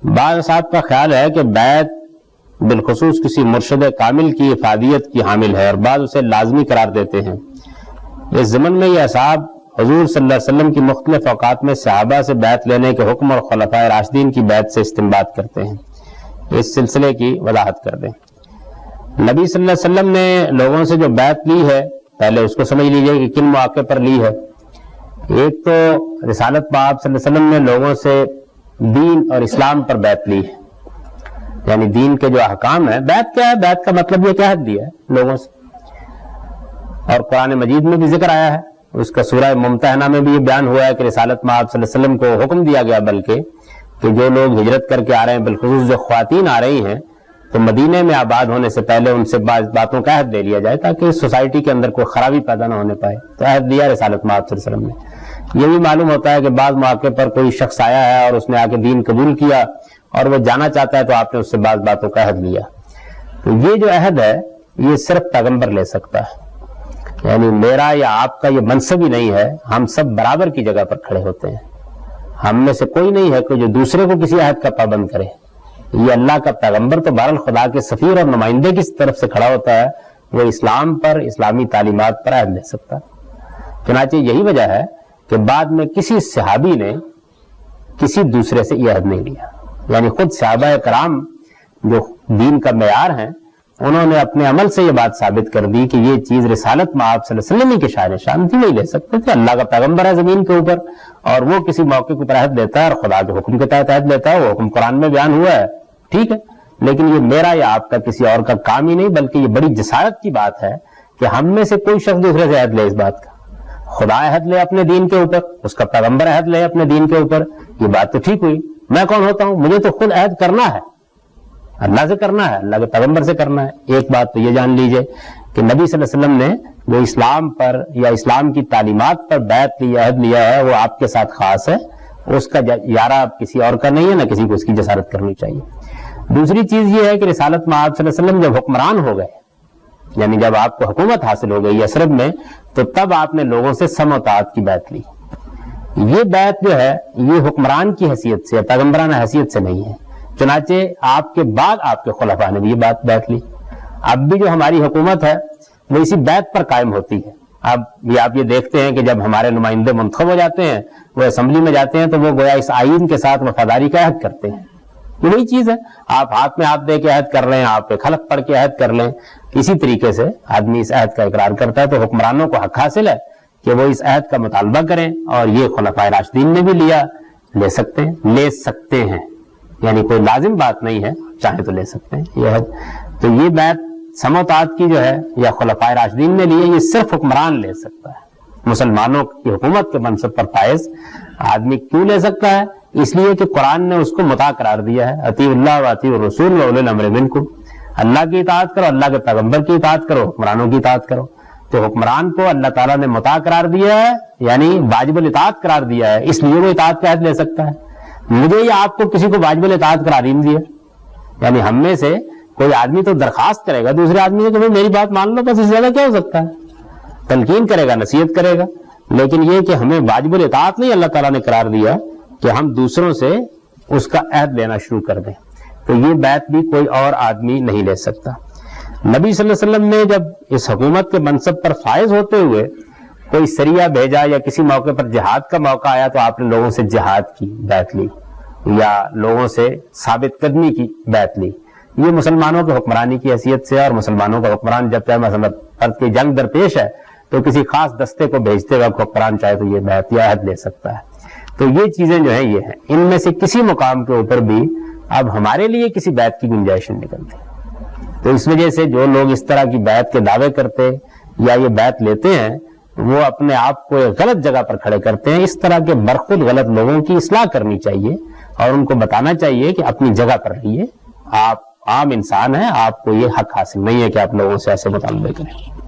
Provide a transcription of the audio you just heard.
بعض صاحب کا خیال ہے کہ بیعت بالخصوص کسی مرشد کامل کی افادیت کی حامل ہے اور بعض اسے لازمی قرار دیتے ہیں۔ اس ضمن میں یہ اصحاب حضور صلی اللہ علیہ وسلم کی مختلف اوقات میں صحابہ سے بیعت لینے کے حکم اور خلفائے راشدین کی بیعت سے استنباط کرتے ہیں۔ اس سلسلے کی وضاحت کر دیں۔ نبی صلی اللہ علیہ وسلم نے لوگوں سے جو بیعت لی ہے پہلے اس کو سمجھ لیجئے کہ کن مواقع پر لی ہے۔ ایک تو رسالت پاک صلی اللہ علیہ وسلم نے لوگوں سے دین اور اسلام پر بیعت لی ہے، یعنی دین کے جو احکام ہیں۔ بیعت کیا ہے؟ بیعت کا مطلب یہ کہ عہد دیا ہے لوگوں سے، اور قرآن مجید میں بھی ذکر آیا ہے، اس کا سورہ ممتحنہ میں بھی یہ بیان ہوا ہے کہ رسالت میں آپ صلی اللہ علیہ وسلم کو حکم دیا گیا بلکہ کہ جو لوگ ہجرت کر کے آ رہے ہیں، بالخصوص جو خواتین آ رہی ہیں، تو مدینے میں آباد ہونے سے پہلے ان سے بعض باتوں کا عہد لے لیا جائے تاکہ اس سوسائٹی کے اندر کوئی خرابی پیدا نہ ہونے پائے۔ تو عہد دیا رسالت میں آپ صلی اللہ علیہ وسلم نے۔ یہ بھی معلوم ہوتا ہے کہ بعض مواقع پر کوئی شخص آیا ہے اور اس نے آ کے دین قبول کیا اور وہ جانا چاہتا ہے تو آپ نے اس سے بعض باتوں کا عہد لیا۔ تو یہ جو عہد ہے یہ صرف پیغمبر لے سکتا ہے، یعنی میرا یا آپ کا یہ منصب ہی نہیں ہے، ہم سب برابر کی جگہ پر کھڑے ہوتے ہیں۔ ہم میں سے کوئی نہیں ہے کہ جو دوسرے کو کسی عہد کا پابند کرے۔ یہ اللہ کا پیغمبر تو بہرحال خدا کے سفیر اور نمائندے کی طرف سے کھڑا ہوتا ہے، وہ اسلام پر، اسلامی تعلیمات پر عہد لے سکتا ہے۔ چنانچہ یہی وجہ ہے کہ بعد میں کسی صحابی نے کسی دوسرے سے یہ عہد نہیں لیا، یعنی خود صحابہ کرام جو دین کا معیار ہیں انہوں نے اپنے عمل سے یہ بات ثابت کر دی کہ یہ چیز رسالت میں آپ صلی اللہ علیہ وسلم کے شاہ نشان تھی، نہیں لے سکتے تھے۔ اللہ کا پیغمبر ہے زمین کے اوپر اور وہ کسی موقع کے اوپر عہد لیتا ہے اور خدا کے حکم کے تحت عہد لیتا ہے، وہ حکم قرآن میں بیان ہوا ہے، ٹھیک ہے، لیکن یہ میرا یا آپ کا کسی اور کا کام ہی نہیں، بلکہ یہ بڑی جسارت کی بات ہے کہ ہم میں سے کوئی شخص دوسرے سے عہد لے اس بات کا۔ خدا عہد لے اپنے دین کے اوپر، اس کا پیغمبر عہد لے اپنے دین کے اوپر، یہ بات تو ٹھیک ہوئی۔ میں کون ہوتا ہوں؟ مجھے تو خود عہد کرنا ہے، اللہ سے کرنا ہے، اللہ کے پیغمبر سے کرنا ہے۔ ایک بات تو یہ جان لیجئے کہ نبی صلی اللہ علیہ وسلم نے جو اسلام پر یا اسلام کی تعلیمات پر بیعت لی، عہد لیا ہے، وہ آپ کے ساتھ خاص ہے، اس کا یارہ کسی اور کا نہیں ہے، نہ کسی کو اس کی جسارت کرنی چاہیے۔ دوسری چیز یہ ہے کہ رسالت میں آپ صلی اللہ علیہ وسلم جب حکمران ہو گئے، یعنی جب آپ کو حکومت حاصل ہو گئی یثرب میں، تو تب آپ نے لوگوں سے سمع و طاعت کی بیعت لی۔ یہ بیعت جو ہے یہ حکمران کی حیثیت سے، پیغمبرانہ حیثیت سے نہیں ہے، چنانچہ آپ کے بعد آپ کے خلفاء نے بھی یہ بیعت لی۔ اب بھی جو ہماری حکومت ہے وہ اسی بیعت پر قائم ہوتی ہے۔ اب یہ آپ یہ دیکھتے ہیں کہ جب ہمارے نمائندے منتخب ہو جاتے ہیں، وہ اسمبلی میں جاتے ہیں تو وہ گویا اس آئین کے ساتھ وفاداری کا عہد کرتے ہیں۔ یہ وہی چیز ہے، آپ ہاتھ میں ہاتھ دے کے عہد کر لیں، آپ ایک خلق پڑھ کے عہد کر لیں، اسی طریقے سے آدمی اس عہد کا اقرار کرتا ہے۔ تو حکمرانوں کو حق حاصل ہے کہ وہ اس عہد کا مطالبہ کریں، اور یہ خلفائے راشدین نے بھی لیا، لے سکتے ہیں، یعنی کوئی لازم بات نہیں ہے، چاہے تو لے سکتے ہیں یہ عہد۔ تو یہ بیعت سمع و طاعت کی جو ہے یا خلفائے راشدین نے لی ہے، یہ صرف حکمران لے سکتا ہے۔ مسلمانوں کی حکومت کے منصب پر فائز آدمی کیوں لے سکتا ہے؟ اس لیے کہ قرآن نے اس کو مطاع قرار دیا ہے، اطیعوا اللہ واطیعوا الرسول واولی الامر منکم، اللہ کی اطاعت کرو، اللہ کے پیغمبر کی اطاعت کرو، حکمرانوں کی اطاعت کرو۔ تو حکمران کو اللہ تعالیٰ نے مطاع قرار دیا ہے، یعنی واجب الاطاعت قرار دیا ہے، اس لیے وہ اطاعت کا عہد لے سکتا ہے۔ مجھے یا آپ کو کسی کو واجب الاطاعت قرار ہی نہیں دیا، یعنی ہم میں سے کوئی آدمی تو درخواست کرے گا دوسرے آدمی سے کہ میری بات مان لو، بس اس سے زیادہ کیا ہو سکتا ہے؟ تلقین کرے گا، نصیحت کرے گا، لیکن یہ کہ ہمیں واجب الاطاعت نہیں اللہ تعالیٰ نے قرار دیا کہ ہم دوسروں سے اس کا عہد لینا شروع کر دیں۔ تو یہ بیعت بھی کوئی اور آدمی نہیں لے سکتا۔ نبی صلی اللہ علیہ وسلم نے جب اس حکومت کے منصب پر فائز ہوتے ہوئے کوئی سریہ بھیجا یا کسی موقع پر جہاد کا موقع آیا تو آپ نے لوگوں سے جہاد کی بیعت لی یا لوگوں سے ثابت قدمی کی بیعت لی۔ یہ مسلمانوں کے حکمرانی کی حیثیت سے، اور مسلمانوں کا حکمران جب چاہے مثلا فرض کی جنگ درپیش ہے تو کسی خاص دستے کو بھیجتے وقت حکمران چاہے تو یہ بیعت یا عہد لے سکتا ہے۔ تو یہ چیزیں جو ہیں یہ ہیں، ان میں سے کسی مقام کے اوپر بھی اب ہمارے لیے کسی بیعت کی گنجائش نہیں نکلتی۔ تو اس وجہ سے جو لوگ اس طرح کی بیعت کے دعوے کرتے یا یہ بیعت لیتے ہیں وہ اپنے آپ کو ایک غلط جگہ پر کھڑے کرتے ہیں۔ اس طرح کے برخود غلط لوگوں کی اصلاح کرنی چاہیے اور ان کو بتانا چاہیے کہ اپنی جگہ پر رہیے، آپ عام انسان ہیں، آپ کو یہ حق حاصل نہیں ہے کہ آپ لوگوں سے ایسے مطالبے کریں۔